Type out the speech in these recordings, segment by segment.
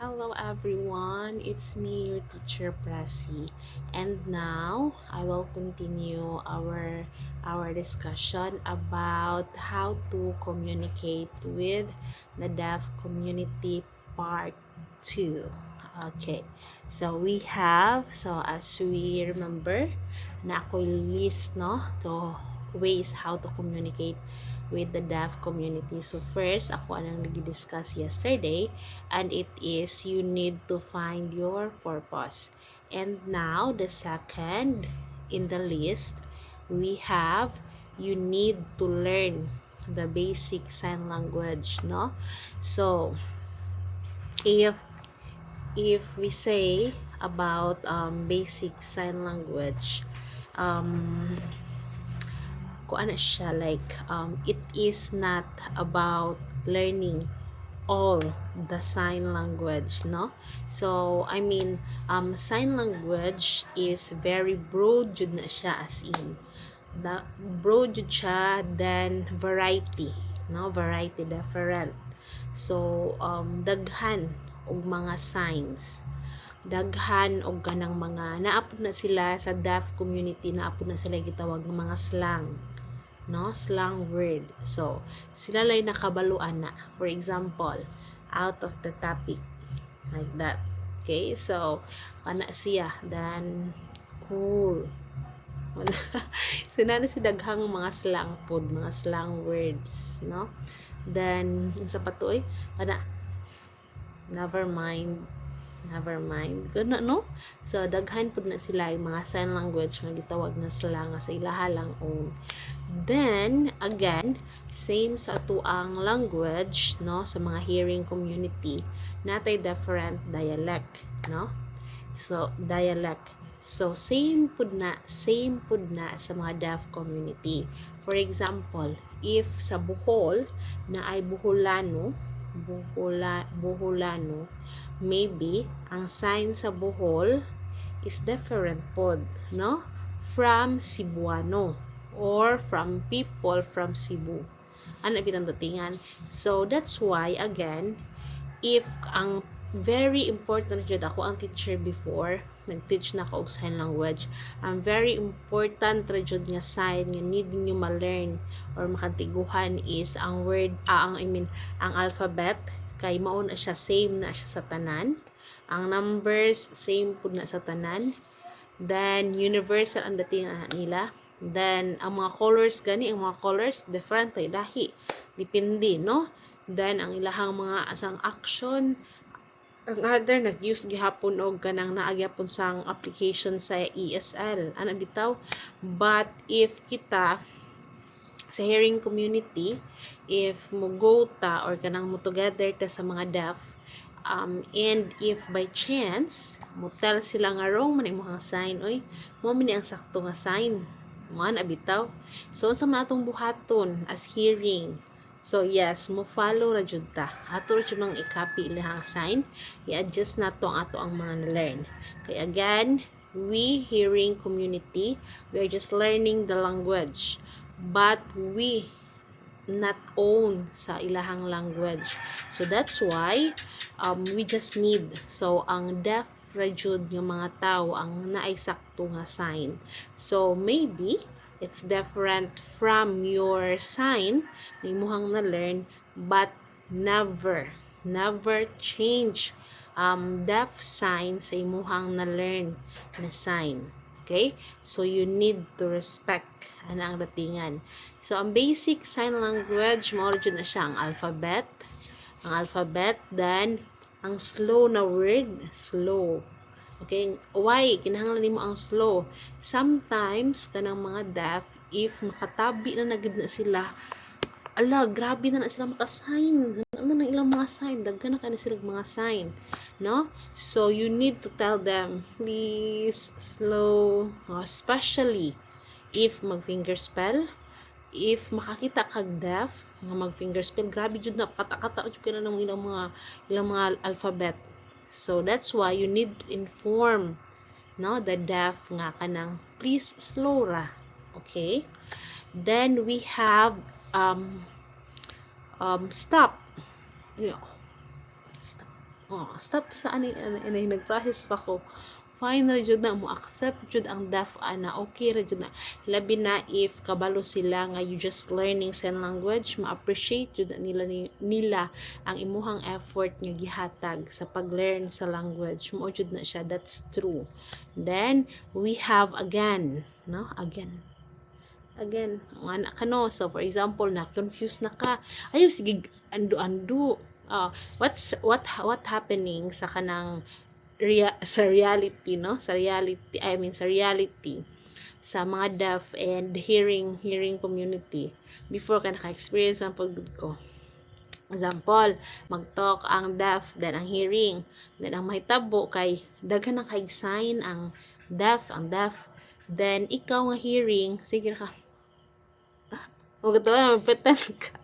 Hello everyone, it's me, your teacher Prasi, and now I will continue our discussion about how to communicate with the deaf community part 2. Okay, so as we remember, na ako list no to ways how to communicate with the deaf community. So first, ako anong nag-discuss yesterday, and it is you need to find your purpose. And now the second in the list, we have you need to learn the basic sign language, no? So if we say about basic sign language, um kung ano siya, like it is not about learning all the sign language, no? So I mean, sign language is very broad jud na siya, as in the broad jud siya, then variety, no? Variety different. So daghan og mga signs, daghan og kanang mga naapod na sila sa deaf community, naapod na sila gitawag ng mga slang, no? Slang word. So sila lay nakabaluan na, for example, out of the topic, like that. Okay, so ana siya, then cool. So na si daghang mga slang pod, mga slang words, no? Then sa patuoy ana, never mind gana, no? So daghan pod na sila yung mga sign language nga gitawag na slang sa ilahalang own. Then again, same sa atuang language, no? Sa mga hearing community natay different dialect, no? So dialect, so same pud na sa mga deaf community. For example, if sa Bohol na ay Boholano, maybe ang sign sa Bohol is different pod, no? From Cebuano or from people from Cebu. Ano bitang datingan? So that's why again, if ang very important jud, ako ang teacher before, nag-teach na ako og sign language, ang very important ra jud nga sign nga need niyo ma-learn or makatiguhan is ang word, ang alphabet, kay mao na siya, same na siya sa tanan. Ang numbers same pud na sa tanan. Then universal ang dating nila. Then ang mga colors gani, ang mga colors different tay dahi, depende, no? Then ang ilahang mga asang action, ang other nag-use gihapon og kanang naagyapon sang application sa ESL ana bitaw. But if kita sa hearing community, if mo go ta or kanang mo together ta sa mga deaf, and if by chance mo tell sila nga wrong man imong sign, oy mo man ang sakto nga sign man abitaw. So sa matong buhaton as hearing, so yes, mo follow ra jud ta, ato ra jud nang i-copy ilahang sign, i-adjust nato ang ato ang mga na-learn. Kay again, we hearing community, we are just learning the language, but we not own sa ilahang language. So that's why we just need, so ang deaf ra jud nga mga tao ang naay sakto nga sign. So maybe it's different from your sign na imuhang na-learn, but never change deaf sign sa imuhang na-learn na sign. Okay? So you need to respect ana ang datingan. So ang basic sign language, mao jud na siya ang alphabet. Then ang slow na word, slow. Okay, why kinahanglan nimo ang slow? Sometimes kanang mga deaf, if makatabi na nagid na sila, ala grabe na sila maka-sign, ano na ilang mga sign, daghan na kanila sila mga sign, no? So you need to tell them, please slow, especially if mag finger spell. If makakita kag deaf nga mag finger spell, grabe jud na kata-kata jud kana ng ilang mga alphabet. So that's why you need to inform, no, the deaf nga kanang please slow ra. Okay? Then we have stop. Stop. Oh, stop sa ani nag-process pa ko. Fine ra jud na mo accept jud ang deaf ana, okay ra jud na. Labi na if kabalo sila nga you just learning sign language, ma-appreciate jud nila ang imuhang effort nga gihatag sa pag-learn sa language. Mo jud na siya, that's true. Then we have again, no? Again, nga kano, so for example na confused na ka, ayo sige ando what happening sa kanang sa reality, no, sa reality sa mga deaf and hearing community before ka naka-experience ang pagdud ko. Example, mag-talk ang deaf, then ang hearing, then ang mahitabo kay daghan na kay sign ang deaf, then ikaw nga hearing, sige ka pretend ka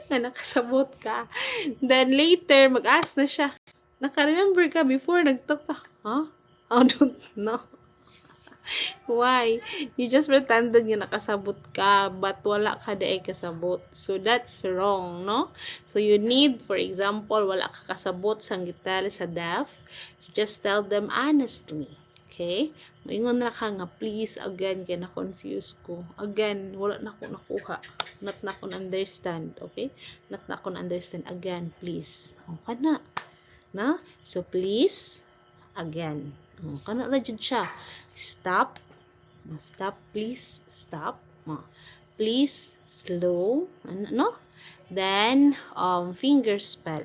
na nakasabot ka. Then later, mag-ask na siya. Naka-remember ka before nag-talk ka? Huh? I don't know. Why? You just pretended nga nakasabot ka, but wala ka daay kasabot. So, that's wrong, no? So, you need, for example, wala ka kasabot sang gitar sa deaf. Just tell them honestly. Okay? Maingon na ka nga, please, again, kaya na-confuse ko. Again, wala na ko nakuha. Not na ko understand. Okay? Not na ko understand. Again, please. Okay na. Na? So, please, again. Kana ra jud siya. Stop. Stop, please. Stop. Please, slow. No? Then, finger spell.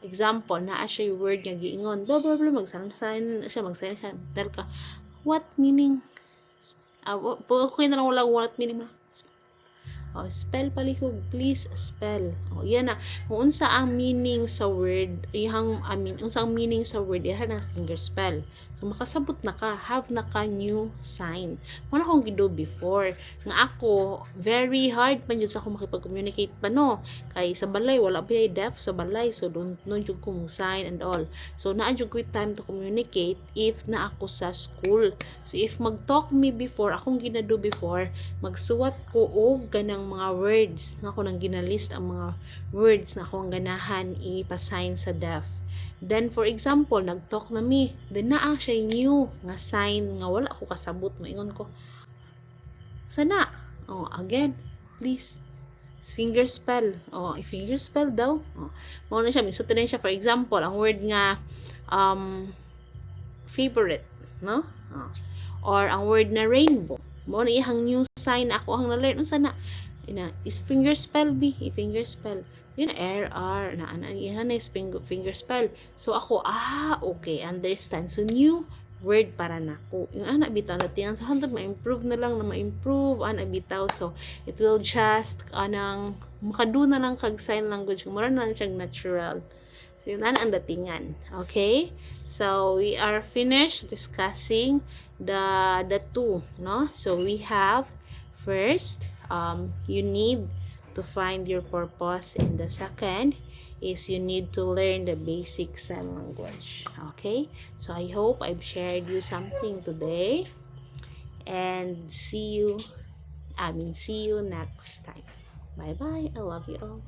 Example, naa siya yung word nga giingon, blah blah blah, magsign siya, tell ka, what meaning, okay na lang wala what meaning na, spell palikog, please spell. Yan na, kung unsa ang meaning sa word, unsa ang meaning sa word, yan na finger spell. So, makasabot na ka, have na ka new sign. Wala akong gido before. Nga ako, very hard man yun sa ako makipag-communicate pa, no? Kay sa balay, wala ba yung deaf sa balay. So, don't yung kung sign and all. So, naadyo ko time to communicate if na ako sa school. So, if mag-talk me before, akong ginado before, magsuwat ko og ganang mga words. Na ako nang ginalist ang mga words na akong ganahan ipasign sa deaf. Then, for example, nag-talk na mi. Then, naa siya new nga sign nga wala ako kasabot. Maingon ko, sana? Again, please. Finger spell. Finger spell daw. Mao na siya. Minsutin na siya. For example, ang word nga favorite. No? Or ang word na rainbow. Mao na ihang new sign ako ang na-learn. Sana? Is finger spell be? Finger spell. Yun, R, yan na finger spell. So, ako, okay, understand. So, new word para na ko. Yung anak bitaw na tingnan. So, hantod ma-improve na lang na ma-improve. Anak bitaw. So, it will just, makadu na lang kag sign language. Mura na lang siyang natural. So, yun, ang datingan. Okay? So, we are finished discussing the two, no? So, we have, first, you need to find your purpose, and the second is you need to learn the basic sign language. Okay, so I hope I've shared you something today, and see you next time. Bye bye. I love you all.